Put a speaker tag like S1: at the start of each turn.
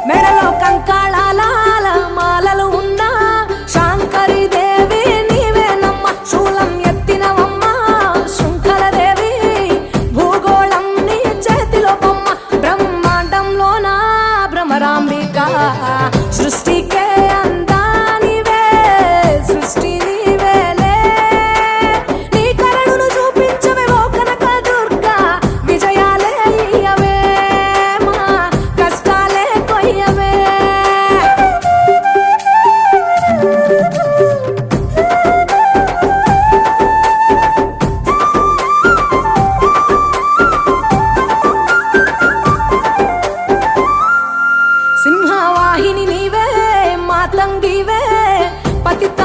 S1: మెడలో కంకాళాల మాలలు ఉన్న శాంకరి దేవి నీవేనమ్మ. శూలం ఎత్తినవమ్మ శృంఖలదేవి, భూగోళం నీ చేతిలో బొమ్మ. బ్రహ్మాండంలోన భ్రమరాంబిక, సృష్టికే అందానివే సృష్టి నీవేలే. నీ కరుణను చూపించవే ఓ కనక దుర్గా, విజయాలే ఇయ్యవే మా కష్టాలే కొయ్యవే. సింహవాహిని నీవే మాతంగివే, పతిత